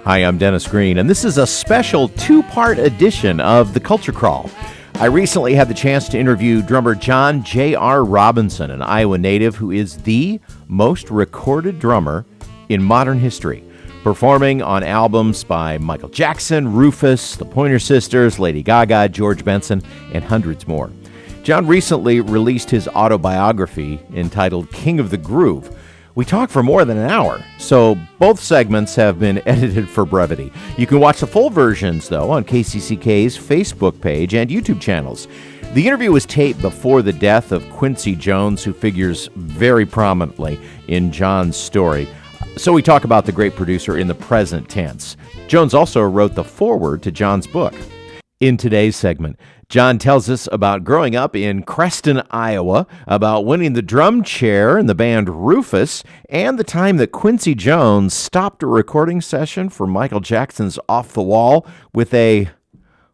Hi, I'm Dennis Green, and this is a special two-part edition of The Culture Crawl. I recently had the chance to interview drummer John J.R. Robinson, an Iowa native who is the most recorded drummer in modern history, performing on albums by Michael Jackson, Rufus, the Pointer Sisters, Lady Gaga, George Benson, and hundreds more. John recently released his autobiography entitled King of the Groove. We talked for more than an hour, so both segments have been edited for brevity. You can watch the full versions, though, on KCCK's Facebook page and YouTube channels. The interview was taped before the death of Quincy Jones, who figures very prominently in John's story. So we talk about the great producer in the present tense. Jones also wrote the foreword to John's book. In today's segment, John tells us about growing up in Creston, Iowa, about winning the drum chair in the band Rufus, and the time that Quincy Jones stopped a recording session for Michael Jackson's Off the Wall with a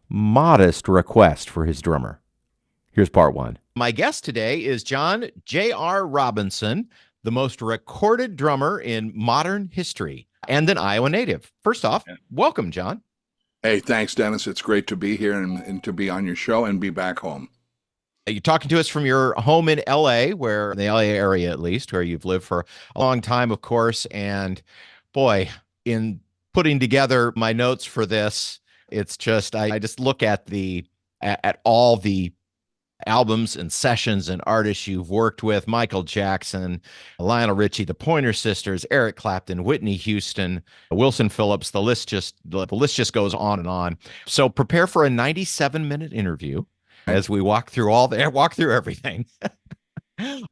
modest request for his drummer. Here's part one. My guest today is John J.R. Robinson, the most recorded drummer in modern history, and an Iowa native. First off, welcome, John. Hey, thanks, Dennis. It's great to be here and to be on your show and be back home. You're talking to us from your home in L.A., where in the L.A. area, at least, where you've lived for a long time, of course. And boy, in putting together my notes for this, it's just I just look at all the albums and sessions and artists you've worked with: Michael Jackson, Lionel Richie, the Pointer Sisters, Eric Clapton, Whitney Houston, Wilson Phillips. The list just goes on and on. So prepare for a 97-minute interview as we walk through everything.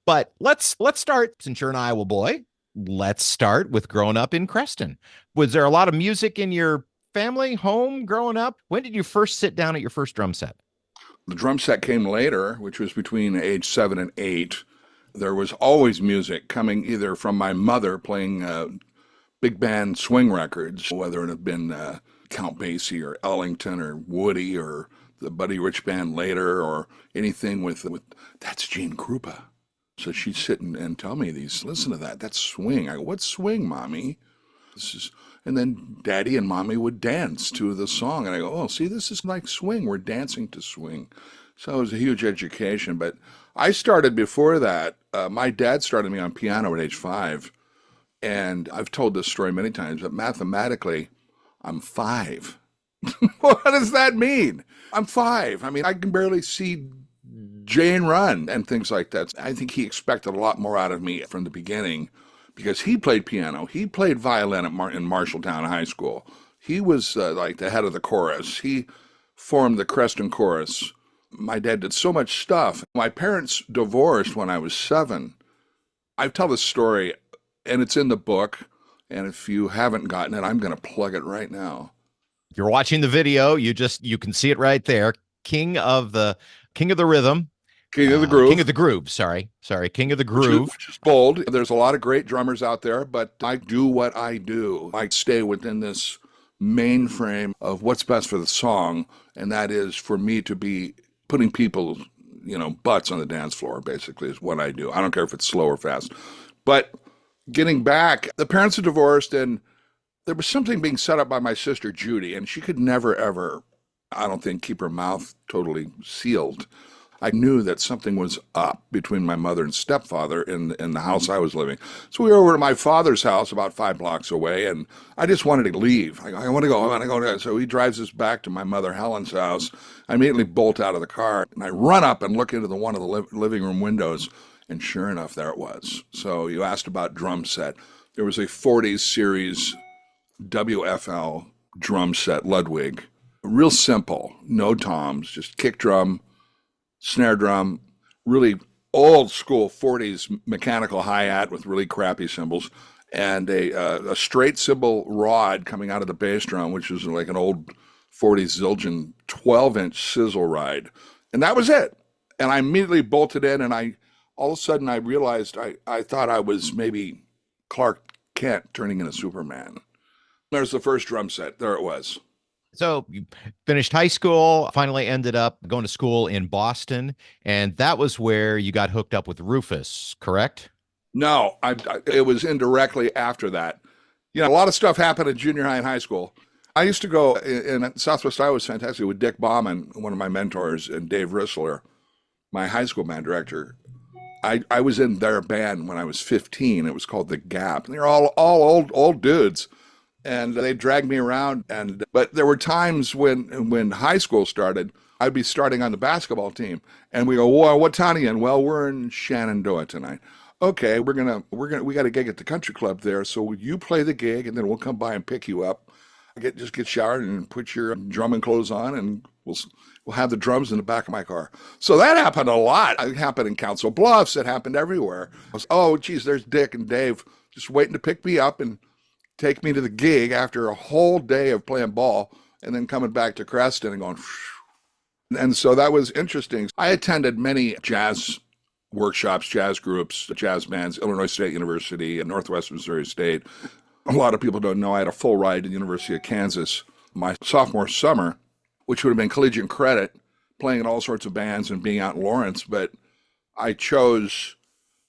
But let's start, since you're an Iowa boy, let's start with growing up in Creston. Was there a lot of music in your family home growing up? When did you first sit down at your first drum set? The drum set came later, which was between age 7 and 8. There was always music coming either from my mother playing big band swing records, whether it had been Count Basie or Ellington or Woody or the Buddy Rich Band later, or anything with that's Gene Krupa. So she'd sit and tell me listen to that's swing. I go, what's swing, Mommy? And then Daddy and Mommy would dance to the song. And I go, oh, see, this is like swing. We're dancing to swing. So it was a huge education. But I started before that. My dad started me on piano at age 5. And I've told this story many times, but mathematically, I'm 5. What does that mean? I'm 5. I mean, I can barely see Jane run and things like that. I think he expected a lot more out of me from the beginning, because he played piano. He played violin in Marshalltown High School. He was like the head of the chorus. He formed the Creston chorus. My dad did so much stuff. My parents divorced when I was 7. I tell this story, and it's in the book, and if you haven't gotten it, I'm going to plug it right now. If you're watching the video, you can see it right there. King of the Rhythm. King of the Groove. King of the Groove, sorry. King of the Groove. Which is bold. There's a lot of great drummers out there, but I do what I do. I stay within this mainframe of what's best for the song, and that is for me to be putting people, butts on the dance floor, basically, is what I do. I don't care if it's slow or fast. But getting back, the parents are divorced, and there was something being set up by my sister, Judy, and she could never, ever, I don't think, keep her mouth totally sealed. I knew that something was up between my mother and stepfather in the house I was living. So we were over to my father's house about 5 blocks away, and I just wanted to leave. I want to go. So he drives us back to my mother Helen's house. I immediately bolt out of the car, and I run up and look into one of the living room windows, and sure enough, there it was. So you asked about drum set. There was a 40s series WFL drum set, Ludwig. Real simple, no toms, just kick drum, snare drum, really old school 40s mechanical hi-hat with really crappy cymbals, and a straight cymbal rod coming out of the bass drum, which is like an old 40s Zildjian 12-inch sizzle ride. And that was it. And I immediately bolted in, and all of a sudden I realized I thought I was maybe Clark Kent turning into Superman. There's the first drum set. There it was. So you finished high school, finally ended up going to school in Boston, and that was where you got hooked up with Rufus, correct? No, it was indirectly after that. A lot of stuff happened in junior high and high school. I used to go in Southwest Iowa was fantastic with Dick Bauman, one of my mentors, and Dave Rissler, my high school band director. I was in their band when I was 15. It was called The Gap. And they're all old dudes. And they dragged me around. But there were times when high school started, I'd be starting on the basketball team. And we go, well, what town are you in? Well, we're in Shenandoah tonight. Okay, we got a gig at the country club there. So you play the gig and then we'll come by and pick you up. Just get showered and put your drumming clothes on, and we'll have the drums in the back of my car. So that happened a lot. It happened in Council Bluffs. It happened everywhere. Oh, geez, there's Dick and Dave just waiting to pick me up and take me to the gig after a whole day of playing ball and then coming back to Creston and going, phew. And so that was interesting. I attended many jazz workshops, jazz groups, jazz bands, Illinois State University and Northwest Missouri State. A lot of people don't know I had a full ride to the University of Kansas my sophomore summer, which would have been collegiate credit, playing in all sorts of bands and being out in Lawrence. But I chose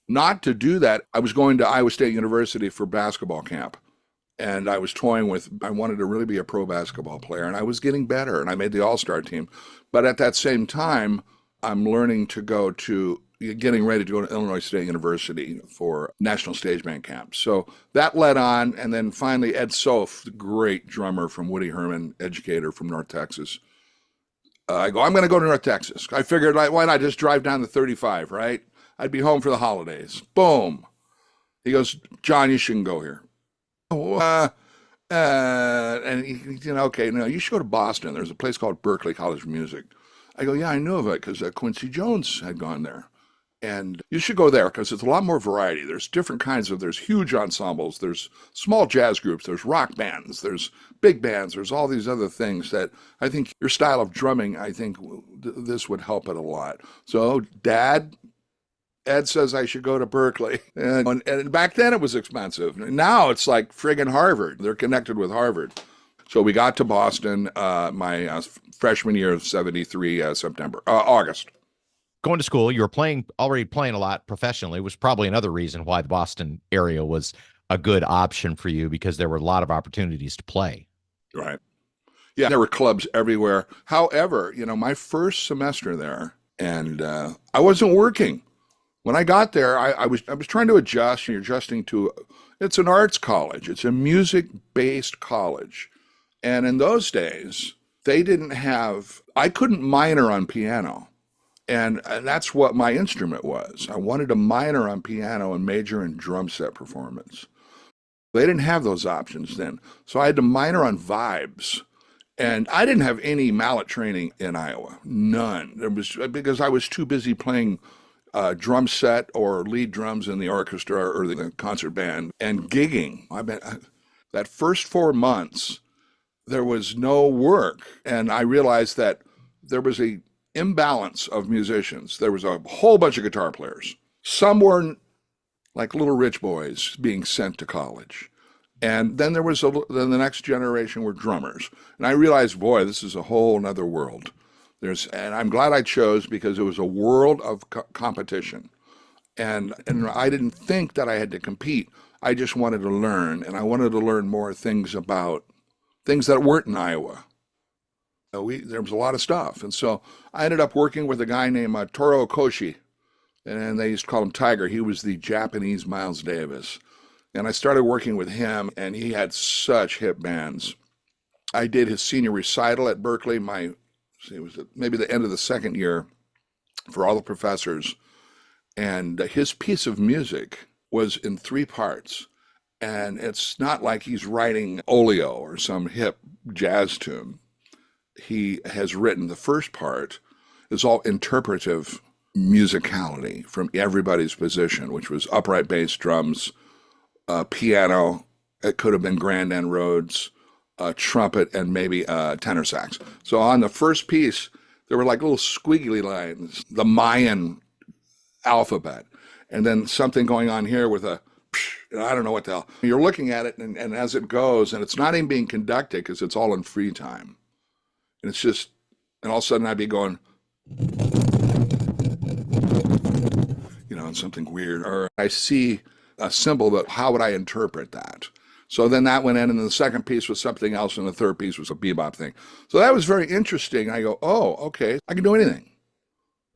not to do that. I was going to Iowa State University for basketball camp. And I was toying with, I wanted to really be a pro basketball player. And I was getting better. And I made the all-star team. But at that same time, I'm learning to go to getting ready to go to Illinois State University for National Stage Band Camp. So that led on, and then finally Ed Soph, the great drummer from Woody Herman, educator from North Texas. I'm going to go to North Texas. I figured, why not just drive down the 35, right? I'd be home for the holidays. Boom. He goes, John, you shouldn't go here. And he, okay, no, you should go to Boston. There's a place called Berklee College of Music. I go, yeah, I knew of it because Quincy Jones had gone there. And you should go there because it's a lot more variety. There's different kinds of, there's huge ensembles, there's small jazz groups, there's rock bands, there's big bands, there's all these other things that I think your style of drumming, I think this would help it a lot. So Dad, Ed says I should go to Berklee. And back then it was expensive. Now it's like friggin' Harvard. They're connected with Harvard. So we got to Boston my freshman year of 73, August. Going to school, you were already playing a lot professionally, was probably another reason why the Boston area was a good option for you, because there were a lot of opportunities to play. Right. Yeah, there were clubs everywhere. However, my first semester there, and I wasn't working. When I got there, I was trying to adjust. You're adjusting to, it's an arts college. It's a music-based college. And in those days, they didn't have, I couldn't minor on piano. And that's what my instrument was. I wanted to minor on piano and major in drum set performance. They didn't have those options then. So I had to minor on vibes. And I didn't have any mallet training in Iowa. None. There was, because I was too busy playing drum set or lead drums in the orchestra or the concert band and gigging. That first 4 months, there was no work. And I realized that there was a imbalance of musicians. There was a whole bunch of guitar players. Some were like little rich boys being sent to college. And then then the next generation were drummers. And I realized, boy, this is a whole nother world. And I'm glad I chose, because it was a world of competition. And I didn't think that I had to compete. I just wanted to learn, and I wanted to learn more things about things that weren't in Iowa. There was a lot of stuff. And so I ended up working with a guy named Toro Okoshi, and they used to call him Tiger. He was the Japanese Miles Davis. And I started working with him, and he had such hit bands. I did his senior recital at Berklee. It was maybe the end of the second year for all the professors. And his piece of music was in 3 parts. And it's not like he's writing Oleo or some hip jazz tune. He has written the first part is all interpretive musicality from everybody's position, which was upright bass, drums, piano. It could have been Grand and Rhodes, trumpet, and maybe tenor sax. So on the first piece, there were like little squiggly lines, the Mayan alphabet, and then something going on here with a, I don't know what the hell. You're looking at it, and as it goes, and it's not even being conducted because it's all in free time. And it's just, and all of a sudden I'd be going, and something weird. Or I see a symbol, but how would I interpret that? So then that went in, and the second piece was something else, and the third piece was a bebop thing. So that was very interesting. I go, oh, okay, I can do anything.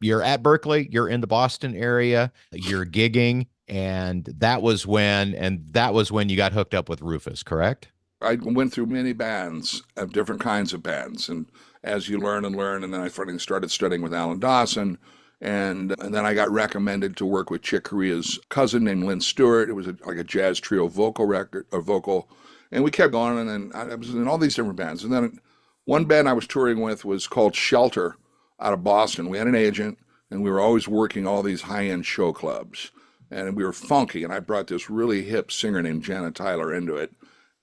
You're at Berkeley, you're in the Boston area, you're gigging, and that was when you got hooked up with Rufus, correct? I went through many bands of different kinds of bands, and as you learn and learn, and then I finally started studying with Alan Dawson, and then I got recommended to work with Chick Corea's cousin named Lynn Stewart. It was like a jazz trio vocal record or vocal, and we kept going, and then I was in all these different bands, and then one band I was touring with was called Shelter out of Boston. We had an agent, and we were always working all these high-end show clubs, and we were funky, and I brought this really hip singer named Janet Tyler into it,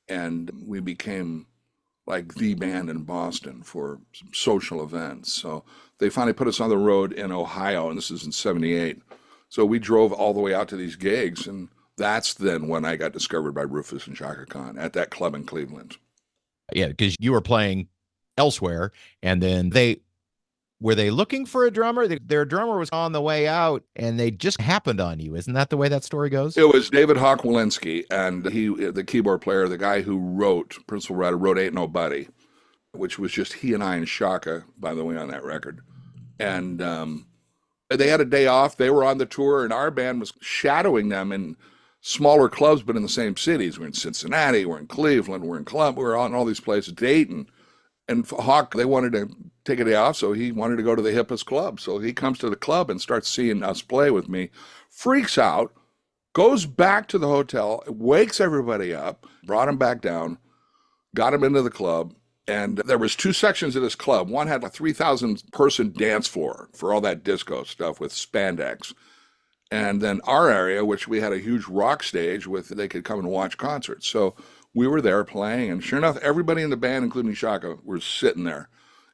and we became like the band in Boston for social events. So they finally put us on the road in Ohio, and this is in '78. So we drove all the way out to these gigs, and that's then when I got discovered by Rufus and Chaka Khan at that club in Cleveland. Yeah, because you were playing elsewhere, and then they looking for a drummer? Their drummer was on the way out, and they just happened on you. Isn't that the way that story goes? It was David Hawk Walensky, and he, the keyboard player, the guy who wrote, principal writer, wrote Ain't Nobody, which was just he and I and Shaka, by the way, on that record. And they had a day off. They were on the tour, and our band was shadowing them in smaller clubs, but in the same cities. We're in Cincinnati, we're in Cleveland, we're on all these places, Dayton. And Hawk, they wanted to take a day off, so he wanted to go to the hippest club. So he comes to the club and starts seeing us play with me, freaks out, goes back to the hotel, wakes everybody up, brought him back down, got him into the club. And there was two sections of this club. One had a 3,000 person dance floor for all that disco stuff with spandex. And then our area, which we had a huge rock stage with, they could come and watch concerts. So we were there playing, and sure enough, everybody in the band, including Shaka, were sitting there.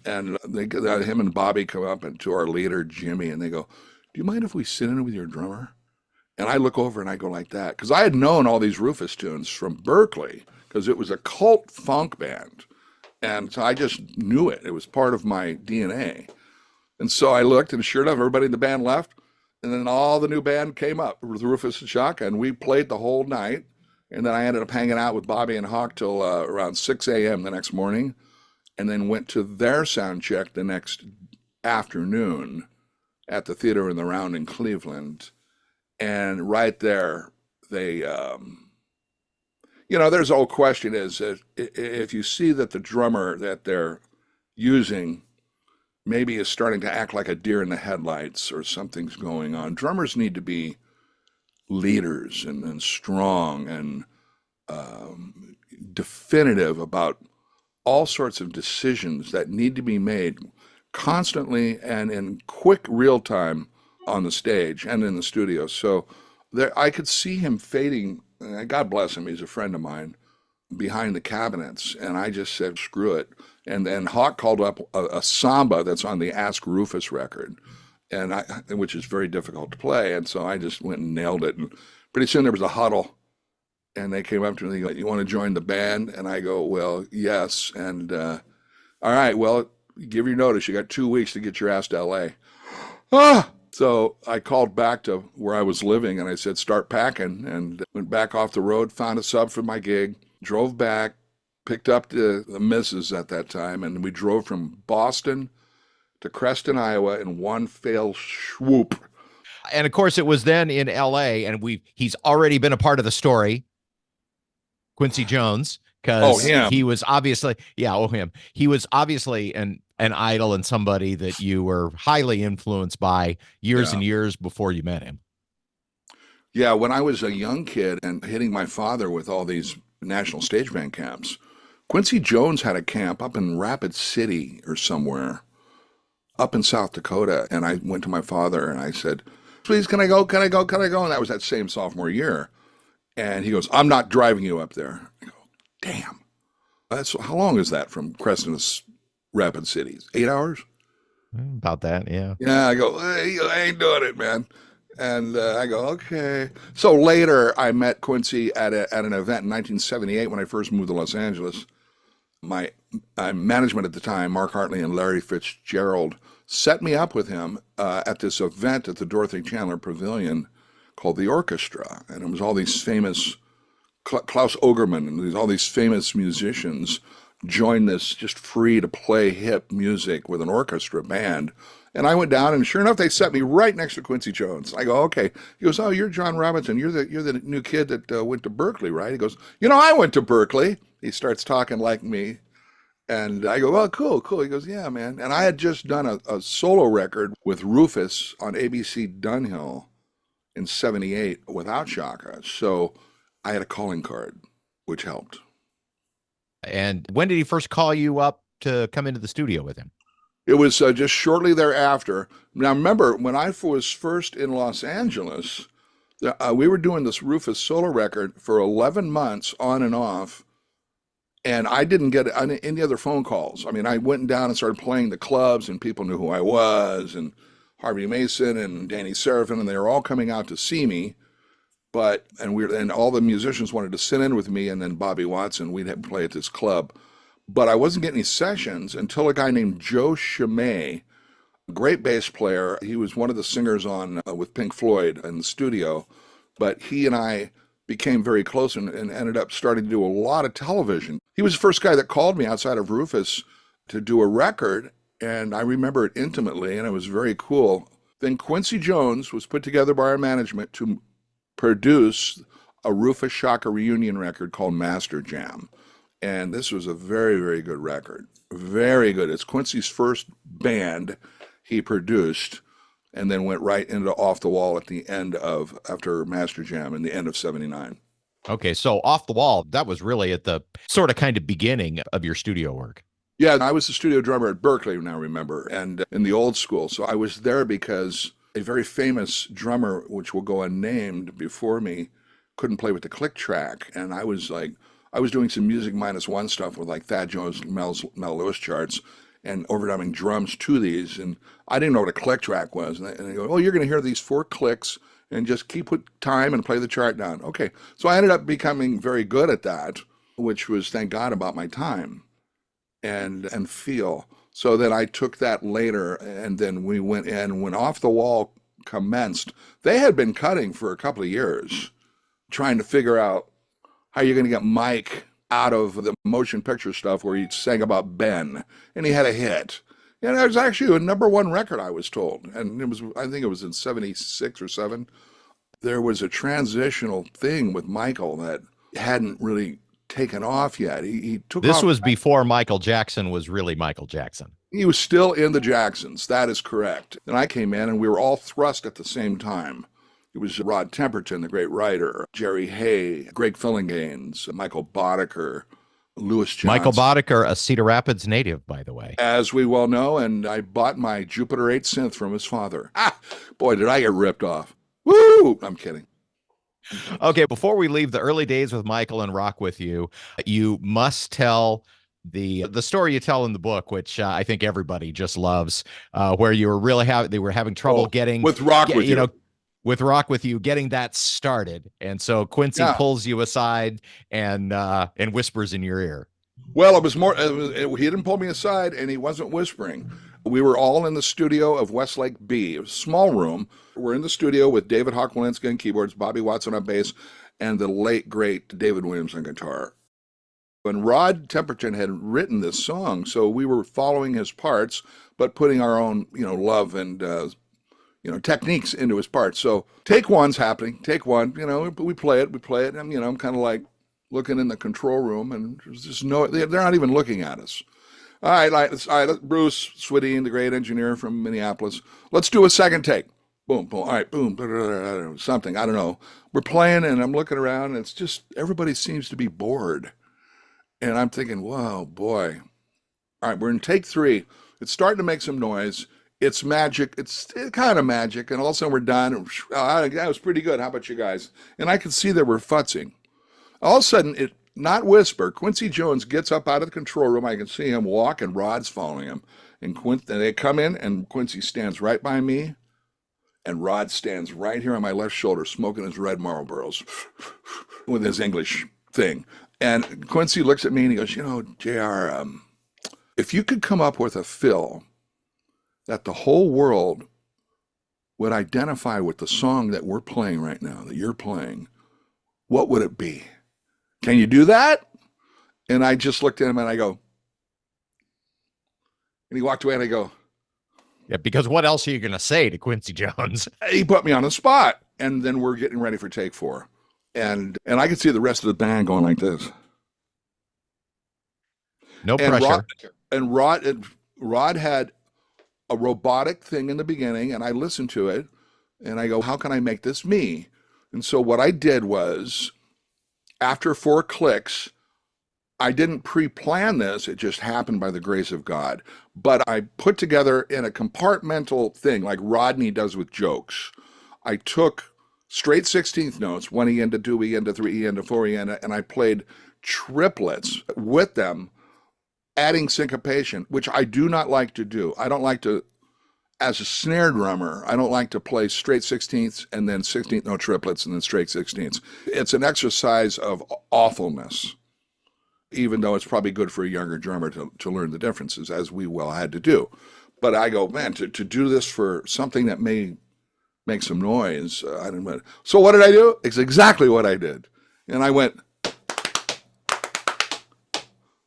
And him and Bobby come up and to our leader, Jimmy, and they go, "Do you mind if we sit in with your drummer?" And I look over and I go like that, because I had known all these Rufus tunes from Berkeley, because it was a cult funk band. And so I just knew it. It was part of my DNA. And so I looked, and sure enough, everybody in the band left. And then all the new band came up with Rufus and Shaka, and we played the whole night. And then I ended up hanging out with Bobby and Hawk till around 6 a.m. the next morning, and then went to their sound check the next afternoon at the Theater in the Round in Cleveland. And right there, they, there's the old question is, if you see that the drummer that they're using maybe is starting to act like a deer in the headlights or something's going on, drummers need to be leaders and strong and definitive about all sorts of decisions that need to be made constantly and in quick real time on the stage and in the studio. So there, I could see him fading. God bless him, he's a friend of mine, behind the cabinets, and I just said screw it. And then Hawk called up a samba that's on the Ask Rufus record, which is very difficult to play. And so I just went and nailed it. And pretty soon there was a huddle, and they came up to me and they go, "You want to join the band?" And I go, "Well, yes." And all right, well, give your notice. You got 2 weeks to get your ass to LA. So I called back to where I was living, and I said, "Start packing," and went back off the road, found a sub for my gig, drove back, picked up the missus at that time, and we drove from Boston to Creston, Iowa in one fell swoop. And of course, it was then in LA, and he's already been a part of the story, Quincy Jones, because he was obviously, him. He was obviously an idol and somebody that you were highly influenced by years and years before you met him. Yeah, when I was a young kid and hitting my father with all these national stage band camps, Quincy Jones had a camp up in Rapid City or somewhere up in South Dakota. And I went to my father and I said, "Please, can I go? Can I go? Can I go?" And that was that same sophomore year. And he goes, "I'm not driving you up there." I go, "Damn. How long is that from Creston to Rapid City? 8 hours?" About that, yeah. Yeah, I go, "Hey, I ain't doing it, man." And I go, "Okay." So later, I met Quincy at an event in 1978 when I first moved to Los Angeles. My management at the time, Mark Hartley and Larry Fitzgerald, set me up with him at this event at the Dorothy Chandler Pavilion called the Orchestra. And it was all these famous Klaus Ogerman and all these famous musicians joined this just free to play hip music with an orchestra band. And I went down, and sure enough, they set me right next to Quincy Jones. I go, okay. He goes, oh, you're John Robinson. You're the new kid that went to Berkeley, right? He goes, I went to Berkeley. He starts talking like me. And I go, well, cool, cool. He goes, yeah, man. And I had just done a solo record with Rufus on ABC Dunhill in '78 without Shaka. So I had a calling card, which helped. And when did he first call you up to come into the studio with him? It was just shortly thereafter. Now, remember, when I was first in Los Angeles, we were doing this Rufus solo record for 11 months on and off. And I didn't get any other phone calls. I mean, I went down and started playing the clubs, and people knew who I was, and Harvey Mason and Danny Serafin, and they were all coming out to see me. And all the musicians wanted to sit in with me, and then Bobby Watson, we'd play at this club. But I wasn't getting any sessions until a guy named Joe Chimay, a great bass player. He was one of the singers on with Pink Floyd in the studio, but he and I became very close and ended up starting to do a lot of television. He was the first guy that called me outside of Rufus to do a record, and I remember it intimately, and it was very cool. Then Quincy Jones was put together by our management to produce a Rufus Shaka reunion record called Master Jam. And this was a very, very good record. Very good. It's Quincy's first band he produced, and then went right into Off the Wall after Master Jam in the end of '79. Okay, so Off the Wall, that was really at the sort of kind of beginning of your studio work. Yeah, I was the studio drummer at Berkeley, now remember, and in the old school. So I was there because a very famous drummer, which will go unnamed before me, couldn't play with the click track. And I was doing some Music Minus One stuff with like Thad Jones, Mel Lewis charts, and overdubbing drums to these. And I didn't know what a click track was. And they go, oh, you're going to hear these 4 clicks and just keep with time and play the chart down. Okay. So I ended up becoming very good at that, which was, thank God, about my time and feel. So then I took that later, and then we went in. When Off the Wall commenced, they had been cutting for a couple of years, trying to figure out how you're going to get Mike out of the motion picture stuff where he sang about Ben, and he had a hit. And it was actually a #1 record, I was told. And I think it was in '76 or '7. There was a transitional thing with Michael that hadn't really taken off yet. He took off. This was before Michael Jackson was really Michael Jackson. He was still in the Jacksons. That is correct. And I came in, and we were all thrust at the same time. It was Rod Temperton, the great writer, Jerry Hay, Greg Fillinganes, Michael Boddicker, Louis Johnson. Michael Boddicker, a Cedar Rapids native, by the way. As we well know, and I bought my Jupiter 8 synth from his father. Boy, did I get ripped off. Woo! I'm kidding. Okay, before we leave the early days with Michael and Rock With You, you must tell the story you tell in the book, which I think everybody just loves, where you were they were having trouble getting with Rock With You. With Rock With You, getting that started. And so Quincy pulls you aside and whispers in your ear. Well, it was more, he didn't pull me aside, and he wasn't whispering. We were all in the studio of Westlake B. It was a small room. We're in the studio with David Hawk-Walensky on keyboards, Bobby Watson on bass, and the late, great David Williams on guitar. And Rod Temperton had written this song, so we were following his parts, but putting our own, love and techniques into his parts. So take one's happening. Take one, we play it, and I'm kind of like looking in the control room, and there's just they're not even looking at us. All right, Bruce Swideen, the great engineer from Minneapolis, let's do a second take. Boom, boom, all right, boom, something, I don't know. We're playing, and I'm looking around, and it's just, everybody seems to be bored. And I'm thinking, whoa, boy. All right, we're in take 3. It's starting to make some noise. It's magic. It's kind of magic. And all of a sudden we're done. That was pretty good. How about you guys? And I could see they were futzing. All of a sudden, not whisper, Quincy Jones gets up out of the control room. I can see him walk, and Rod's following him. And they come in, and Quincy stands right by me. And Rod stands right here on my left shoulder, smoking his red Marlboros with his English thing. And Quincy looks at me, and he goes, JR, if you could come up with a fill that the whole world would identify with the song that we're playing right now, that you're playing, what would it be? can you do that? And I just looked at him and I go, and he walked away and I go, yeah, because what else are you going to say to Quincy Jones? he put me on the spot. And then we're getting ready for take 4. And I could see the rest of the band going like this. No pressure. Rod had a robotic thing in the beginning, and I listened to it, and I go, how can I make this me? And so what I did was, after 4 clicks, I didn't pre-plan this. It just happened by the grace of God. But I put together in a compartmental thing, like Rodney does with jokes. I took straight 16th notes, 1 E into 2 E into 3 E into 4 E into, and I played triplets with them, adding syncopation, which I do not like to do. I don't like to, as a snare drummer, I don't like to play straight 16ths and then 16th note triplets and then straight 16ths. It's an exercise of awfulness, even though it's probably good for a younger drummer to learn the differences, as we well had to do. But I go, man, to do this for something that may make some noise, I didn't. So what did I do? It's exactly what I did. And I went,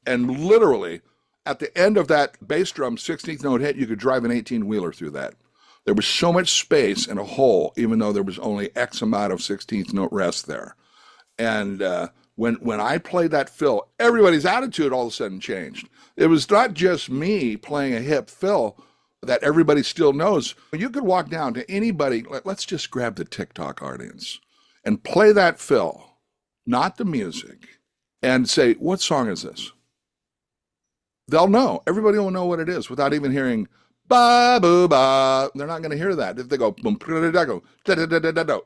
and literally, at the end of that bass drum 16th note hit, you could drive an 18-wheeler through that. There was so much space in a hole, even though there was only X amount of 16th note rest there. And when I played that fill, everybody's attitude all of a sudden changed. It was not just me playing a hip fill that everybody still knows. You could walk down to anybody, let's just grab the TikTok audience, and play that fill, not the music, and say, what song is this? They'll know. Everybody will know what it is without even hearing ba boo ba. They're not going to hear that. If they go boom da da da da da,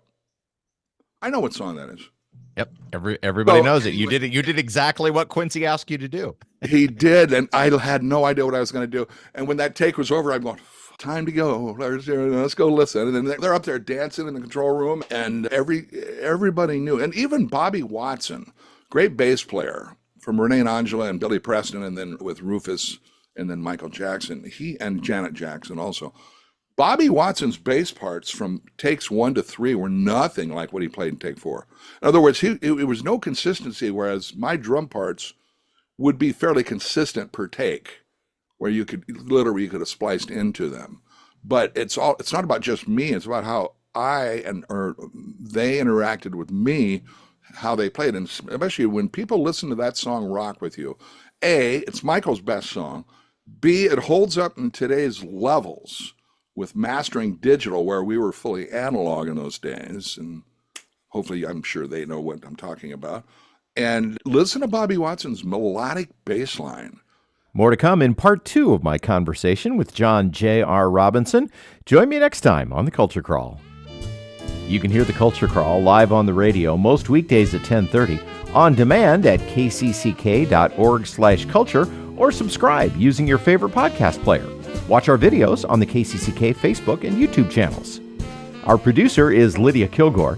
I know what song that is. Yep, everybody knows it. You did exactly what Quincy asked you to do. He did, and I had no idea what I was going to do. And when that take was over, I'm going, time to go. Let's go listen. And then they're up there dancing in the control room, and everybody knew. And even Bobby Watson, great bass player, from Renee and Angela and Billy Preston, and then with Rufus, and then Michael Jackson, and Janet Jackson also. Bobby Watson's bass parts from takes 1 to 3 were nothing like what he played in take 4. In other words, it was no consistency, whereas my drum parts would be fairly consistent per take, where you could have spliced into them. But it's not about just me, it's about how they interacted with me, how they played, and especially when people listen to that song Rock With You, A, it's Michael's best song, B, it holds up in today's levels with mastering digital, where we were fully analog in those days, and hopefully I'm sure they know what I'm talking about, and listen to Bobby Watson's melodic bass line. More to come in part 2 of my conversation with John J.R. Robinson. Join me next time on The Culture Crawl. You can hear The Culture Crawl live on the radio most weekdays at 10:30, on demand at kcck.org/culture, or subscribe using your favorite podcast player. Watch our videos on the KCCK Facebook and YouTube channels. Our producer is Lydia Kilgore.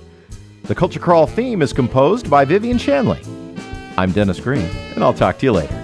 The Culture Crawl theme is composed by Vivian Shanley. I'm Dennis Green, and I'll talk to you later.